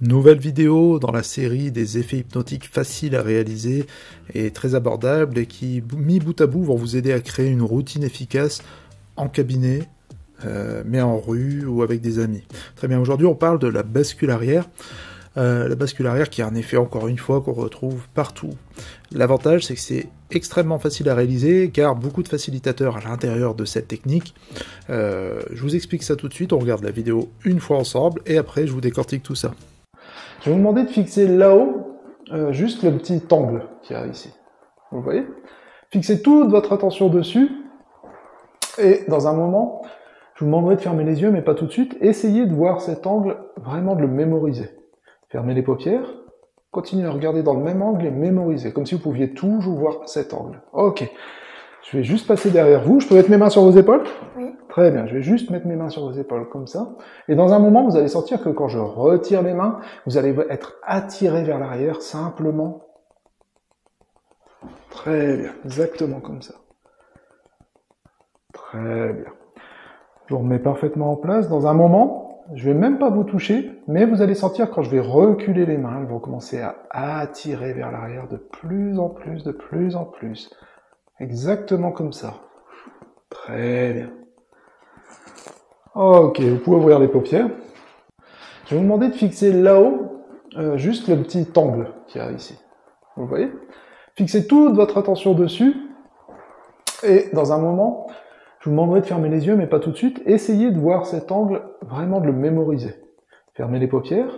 Nouvelle vidéo dans la série des effets hypnotiques faciles à réaliser et très abordables et qui, mis bout à bout, vont vous aider à créer une routine efficace en cabinet, mais en rue ou avec des amis. Très bien, aujourd'hui on parle de la bascule arrière. La bascule arrière qui a un effet, encore une fois, qu'on retrouve partout. L'avantage, c'est que c'est extrêmement facile à réaliser, car beaucoup de facilitateurs à l'intérieur de cette technique. Je vous explique ça tout de suite, on regarde la vidéo une fois ensemble, et après je vous décortique tout ça. Je vais vous demander de fixer là-haut, juste le petit angle qu'il y a ici. Vous voyez? Fixez toute votre attention dessus, et dans un moment, je vous demanderai de fermer les yeux, mais pas tout de suite. Essayez de voir cet angle, vraiment de le mémoriser. Fermez les paupières, continuez à regarder dans le même angle et mémoriser, comme si vous pouviez toujours voir cet angle. Ok. Je vais juste passer derrière vous. Je peux mettre mes mains sur vos épaules? Oui. Très bien, je vais juste mettre mes mains sur vos épaules, comme ça. Et dans un moment, vous allez sentir que quand je retire les mains, vous allez être attiré vers l'arrière, simplement. Très bien, exactement comme ça. Très bien. Je vous remets parfaitement en place. Dans un moment, je vais même pas vous toucher, mais vous allez sentir quand je vais reculer les mains, elles vont commencer à attirer vers l'arrière de plus en plus, de plus en plus. Exactement comme ça. Très bien. Ok, vous pouvez ouvrir les paupières. Je vais vous demander de fixer là-haut, juste le petit angle qu'il y a ici. Vous voyez? Fixez toute votre attention dessus, et dans un moment, je vous demanderai de fermer les yeux, mais pas tout de suite. Essayez de voir cet angle, vraiment de le mémoriser. Fermez les paupières,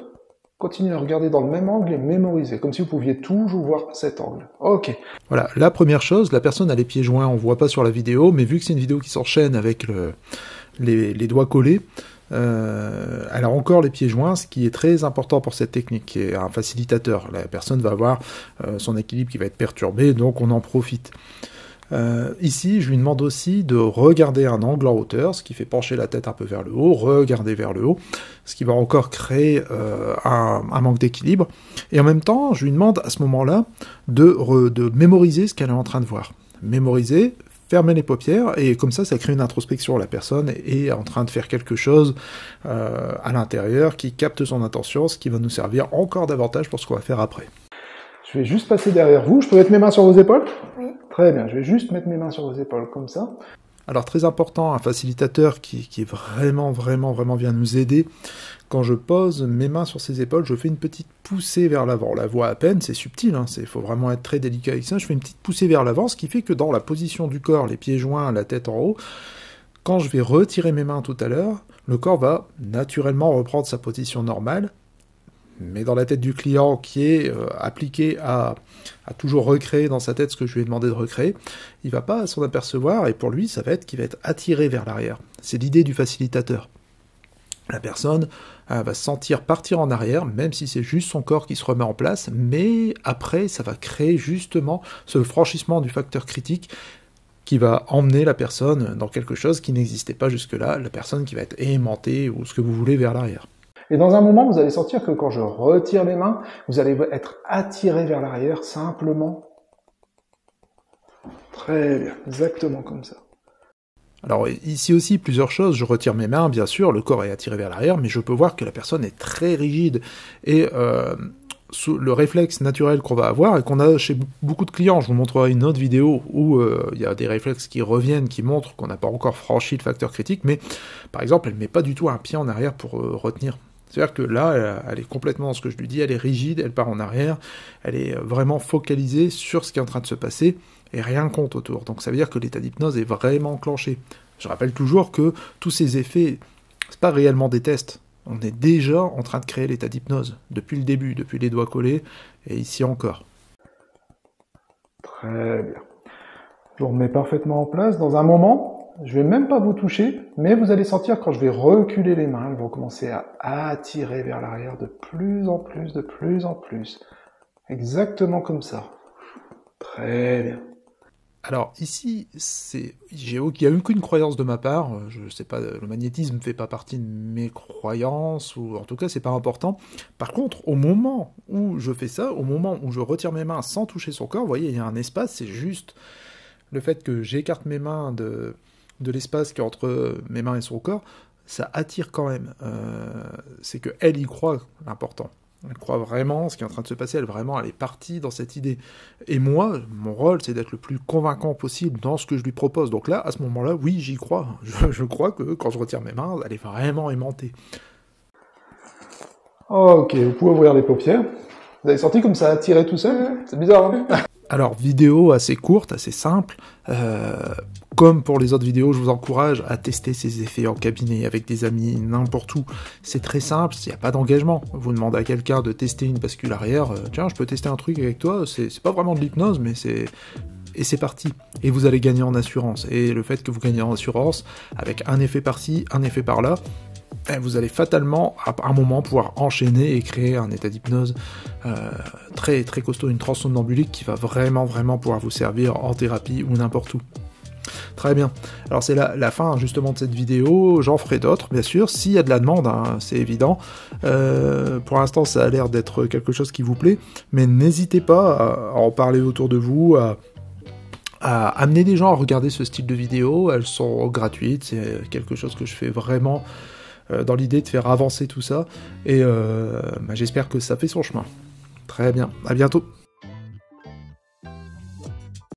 continuez à regarder dans le même angle et mémoriser, comme si vous pouviez toujours voir cet angle. Ok. Voilà, la première chose, la personne a les pieds joints, on voit pas sur la vidéo, mais vu que c'est une vidéo qui s'enchaîne avec les doigts collés, elle a encore les pieds joints, ce qui est très important pour cette technique, qui est un facilitateur. La personne va avoir son équilibre qui va être perturbé, donc on en profite. Ici, je lui demande aussi de regarder un angle en hauteur, ce qui fait pencher la tête un peu vers le haut, regarder vers le haut, ce qui va encore créer un manque d'équilibre. Et en même temps, je lui demande à ce moment-là de mémoriser ce qu'elle est en train de voir. Mémoriser, fermer les paupières, et comme ça crée une introspection. La personne est en train de faire quelque chose à l'intérieur qui capte son attention, ce qui va nous servir encore davantage pour ce qu'on va faire après. Je vais juste passer derrière vous. Je peux mettre mes mains sur vos épaules? Oui. Très bien, je vais juste mettre mes mains sur vos épaules, comme ça. Alors très important, un facilitateur qui vraiment vient nous aider. Quand je pose mes mains sur ses épaules, je fais une petite poussée vers l'avant. On la voit à peine, c'est subtil, hein, faut vraiment être très délicat avec ça. Je fais une petite poussée vers l'avant, ce qui fait que dans la position du corps, les pieds joints, la tête en haut, quand je vais retirer mes mains tout à l'heure, le corps va naturellement reprendre sa position normale, mais dans la tête du client qui est appliqué à toujours recréer dans sa tête ce que je lui ai demandé de recréer, il va pas s'en apercevoir, et pour lui, ça va être qu'il va être attiré vers l'arrière. C'est l'idée du facilitateur. La personne va se sentir partir en arrière, même si c'est juste son corps qui se remet en place, mais après, ça va créer justement ce franchissement du facteur critique qui va emmener la personne dans quelque chose qui n'existait pas jusque-là, la personne qui va être aimantée ou ce que vous voulez vers l'arrière. Et dans un moment, vous allez sentir que quand je retire les mains, vous allez être attiré vers l'arrière, simplement. Très bien, exactement comme ça. Alors ici aussi, plusieurs choses. Je retire mes mains, bien sûr, le corps est attiré vers l'arrière, mais je peux voir que la personne est très rigide. Et le réflexe naturel qu'on va avoir, et qu'on a chez beaucoup de clients, je vous montrerai une autre vidéo où il y a des réflexes qui reviennent, qui montrent qu'on n'a pas encore franchi le facteur critique, mais par exemple, elle ne met pas du tout un pied en arrière pour retenir. C'est-à-dire que là, elle est complètement dans ce que je lui dis, elle est rigide, elle part en arrière, elle est vraiment focalisée sur ce qui est en train de se passer, et rien ne compte autour. Donc ça veut dire que l'état d'hypnose est vraiment enclenché. Je rappelle toujours que tous ces effets, c'est pas réellement des tests. On est déjà en train de créer l'état d'hypnose, depuis le début, depuis les doigts collés, et ici encore. Très bien. Je vous remets parfaitement en place. Dans un moment, je vais même pas vous toucher, mais vous allez sentir quand je vais reculer les mains, elles vont commencer à attirer vers l'arrière de plus en plus, de plus en plus. Exactement comme ça. Très bien. Alors ici, il n'y a aucune croyance de ma part, je sais pas, le magnétisme ne fait pas partie de mes croyances, ou en tout cas c'est pas important. Par contre, au moment où je fais ça, au moment où je retire mes mains sans toucher son corps, vous voyez, il y a un espace, c'est juste le fait que j'écarte mes mains de l'espace qui est entre mes mains et son corps, ça attire quand même. C'est qu'elle y croit, l'important. Elle croit vraiment ce qui est en train de se passer, elle est partie dans cette idée. Et moi, mon rôle, c'est d'être le plus convaincant possible dans ce que je lui propose. Donc là, à ce moment-là, oui, j'y crois. Je crois que quand je retire mes mains, elle est vraiment aimantée. Ok, vous pouvez ouvrir les paupières. Vous avez senti comme ça a tiré tout seul? C'est bizarre, hein? Alors, vidéo assez courte, assez simple. Comme pour les autres vidéos, je vous encourage à tester ces effets en cabinet, avec des amis, n'importe où. C'est très simple, il n'y a pas d'engagement. Vous demandez à quelqu'un de tester une bascule arrière, tiens, je peux tester un truc avec toi, c'est pas vraiment de l'hypnose, mais c'est... Et c'est parti. Et vous allez gagner en assurance. Et le fait que vous gagnez en assurance, avec un effet par-ci, un effet par-là, vous allez fatalement, à un moment, pouvoir enchaîner et créer un état d'hypnose très, très costaud, une transe somnambulique qui va vraiment, vraiment pouvoir vous servir en thérapie ou n'importe où. Très bien. Alors c'est la fin justement de cette vidéo, j'en ferai d'autres bien sûr, s'il y a de la demande, hein, c'est évident. Pour l'instant ça a l'air d'être quelque chose qui vous plaît, mais n'hésitez pas à en parler autour de vous, à amener des gens à regarder ce style de vidéo, elles sont gratuites, c'est quelque chose que je fais vraiment dans l'idée de faire avancer tout ça, et j'espère que ça fait son chemin. Très bien, à bientôt.